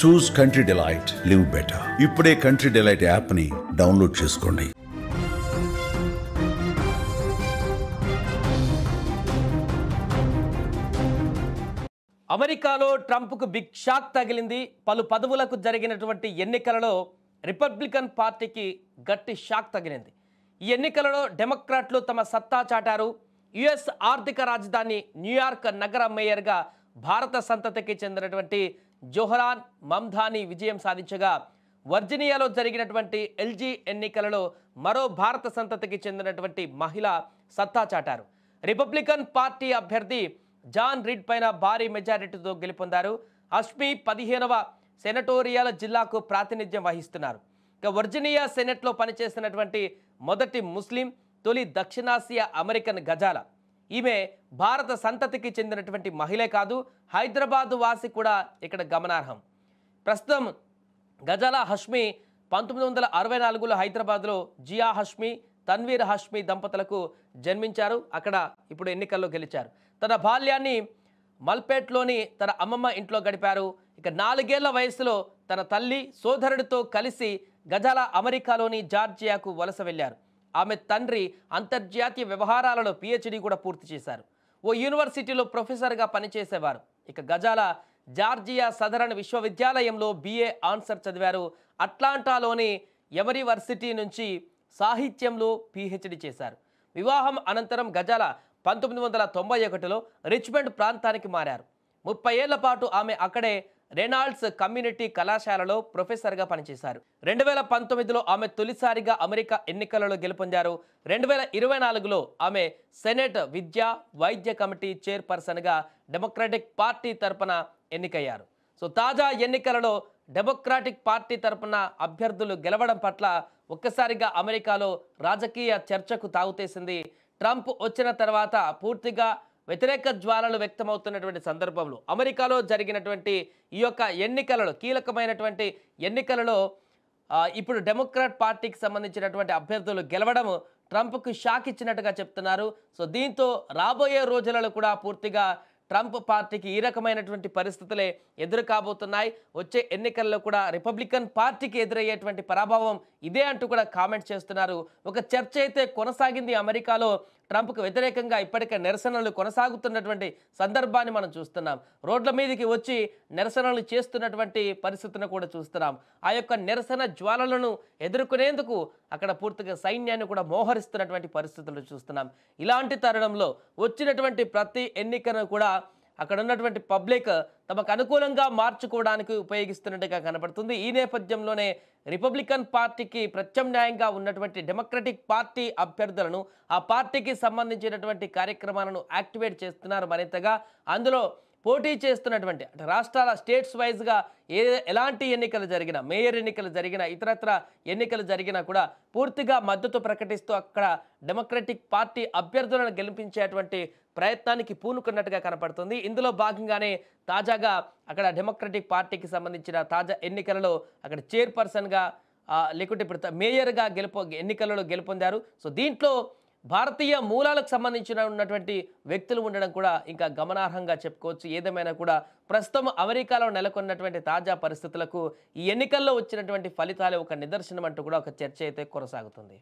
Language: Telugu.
చూస్ కంట్రీ డిలైట్, లివ్ బెటర్. ఇప్పుడే కంట్రీ డిలైట్ యాప్ని డౌన్లోడ్ చేసుకోండి. అమెరికాలో ట్రంప్కు బిగ్ షాక్ తగిలింది. పలు పదవులకు జరిగినటువంటి ఎన్నికలలో రిపబ్లికన్ పార్టీకి గట్టి షాక్ తగిలింది. ఈ ఎన్నికలలో డెమోక్రాట్లు తమ సత్తా చాటారు. యుఎస్ ఆర్థిక రాజధాని న్యూయార్క్ నగర మేయర్గా భారత సంతతికి చెందినటువంటి జోహరాన్ మమ్దాని విజయం సాధించగా, వర్జీనియాలో జరిగినటువంటి ఎల్జీ ఎన్నికలలో మరో భారత సంతతికి చెందినటువంటి మహిళ సత్తా చాటారు. రిపబ్లికన్ పార్టీ అభ్యర్థి జాన్ రీడ్ పైన భారీ మెజారిటీతో గెలుపొందారు. హష్మి 15వ సెనటోరియల్ జిల్లాకు ప్రాతినిధ్యం వహిస్తున్నారు. ఇక వర్జీనియా సెనెట్లో పనిచేసినటువంటి మొదటి ముస్లిం, తొలి దక్షిణాసియా అమెరికన్ గజాల. ఈమె భారత సంతతికి చెందినటువంటి మహిళే కాదు, హైదరాబాద్ వాసి కూడా ఇక్కడ గమనార్హం. ప్రస్తుతం గజాలా హష్మి 1964లో హైదరాబాద్లో జియా హష్మి, తన్వీర్ హష్మి దంపతులకు జన్మించారు. అక్కడ ఇప్పుడు ఎన్నికల్లో గెలిచారు. తన బాల్యాన్ని మల్పేట్లోని తన అమ్మమ్మ ఇంట్లో గడిపారు. ఇక 4 ఏళ్ల వయసులో తన తల్లి సోదరుడితో కలిసి గజాలా అమెరికాలోని జార్జియాకు వలస వెళ్లారు. ఆమె తండ్రి అంతర్జాతీయ వ్యవహారాలలో పిహెచ్డి కూడా పూర్తి చేశారు. ఓ యూనివర్సిటీలో ప్రొఫెసర్గా పనిచేసేవారు. ఇక గజాలా జార్జియా సదరన్ విశ్వవిద్యాలయంలో BA ఆన్సర్ చదివారు. అట్లాంటాలోని యూనివర్సిటీ నుంచి సాహిత్యంలో PhD చేశారు. వివాహం అనంతరం గజాలా 1991లో రిచ్మండ్ ప్రాంతానికి మారారు. 30 ఏళ్ల పాటు ఆమె అక్కడే రెనాల్డ్స్ కమ్యూనిటీ కళాశాలలో ప్రొఫెసర్గా పనిచేశారు. 2019లో ఆమె తొలిసారిగా అమెరికా ఎన్నికలలో గెలుపొందారు. 2024లో ఆమె సెనెట్ విద్యా వైద్య కమిటీ చైర్పర్సన్గా డెమోక్రాటిక్ పార్టీ తరపున ఎన్నికయ్యారు. సో తాజా ఎన్నికలలో డెమోక్రాటిక్ పార్టీ తరపున అభ్యర్థులు గెలవడం పట్ల ఒక్కసారిగా అమెరికాలో రాజకీయ చర్చకు తాగుతేసింది. ట్రంప్ వచ్చిన తర్వాత పూర్తిగా వ్యతిరేక జ్వాలలు వ్యక్తమవుతున్నటువంటి సందర్భంలో అమెరికాలో జరిగినటువంటి ఈ యొక్క ఎన్నికలలో, కీలకమైనటువంటి ఎన్నికలలో ఇప్పుడు డెమోక్రాట్ పార్టీకి సంబంధించినటువంటి అభ్యర్థులు గెలవడం ట్రంప్కు షాక్ ఇచ్చినట్టుగా చెప్తున్నారు. సో దీంతో రాబోయే రోజులలో కూడా పూర్తిగా ట్రంప్ పార్టీకి ఈ రకమైనటువంటి పరిస్థితులే ఎదురు కాబోతున్నాయి. వచ్చే ఎన్నికల్లో కూడా రిపబ్లికన్ పార్టీకి ఎదురయ్యేటువంటి పరాభవం ఇదే అంటూ కూడా కామెంట్ చేస్తున్నారు. ఒక చర్చ అయితే కొనసాగింది అమెరికాలో. ట్రంప్కు వ్యతిరేకంగా ఇప్పటికే నిరసనలు కొనసాగుతున్నటువంటి సందర్భాన్ని మనం చూస్తున్నాం. రోడ్ల మీదకి వచ్చి నిరసనలు చేస్తున్నటువంటి పరిస్థితిని కూడా చూస్తున్నాం. ఆ యొక్క నిరసన జ్వాలలను ఎదుర్కొనేందుకు అక్కడ పూర్తిగా సైన్యాన్ని కూడా మోహరిస్తున్నటువంటి పరిస్థితులు చూస్తున్నాం. ఇలాంటి తరుణంలో వచ్చినటువంటి ప్రతి ఎన్నికను కూడా అక్కడ ఉన్నటువంటి పబ్లిక్ తమకు అనుకూలంగా మార్చుకోవడానికి ఉపయోగిస్తున్నట్టుగా కనబడుతుంది. ఈ నేపథ్యంలోనే రిపబ్లికన్ పార్టీకి ప్రత్యామ్నాయంగా ఉన్నటువంటి డెమోక్రటిక్ పార్టీ అభ్యర్థులను, ఆ పార్టీకి సంబంధించినటువంటి కార్యక్రమాలను యాక్టివేట్ చేస్తున్నారు మరింతగా. అందులో పోటీ చేస్తున్నటువంటి అంటే రాష్ట్రాల స్టేట్స్ వైజ్గా ఎలాంటి ఎన్నికలు జరిగినా, మేయర్ ఎన్నికలు జరిగినా, ఇతరత్ర ఎన్నికలు జరిగినా కూడా పూర్తిగా మద్దతు ప్రకటిస్తూ అక్కడ డెమోక్రటిక్ పార్టీ అభ్యర్థులను గెలిపించేటువంటి ప్రయత్నానికి పూనుకున్నట్టుగా కనపడుతుంది. ఇందులో భాగంగానే తాజాగా అక్కడ డెమోక్రటిక్ పార్టీకి సంబంధించిన తాజా ఎన్నికలలో అక్కడ చైర్పర్సన్గా లేకుంటే ఇప్పుడు మేయర్గా ఎన్నికలలో గెలుపొందారు. సో దీంట్లో భారతీయ మూలాలకు సంబంధించిన ఉన్నటువంటి వ్యక్తులు ఉండడం కూడా ఇంకా గమనార్హంగా చెప్పుకోవచ్చు. ఏదేమైనా కూడా ప్రస్తుతం అమెరికాలో నెలకొన్నటువంటి తాజా పరిస్థితులకు ఈ ఎన్నికల్లో వచ్చినటువంటి ఫలితాలే ఒక నిదర్శనం అంటూ కూడా ఒక చర్చ అయితే కొనసాగుతుంది.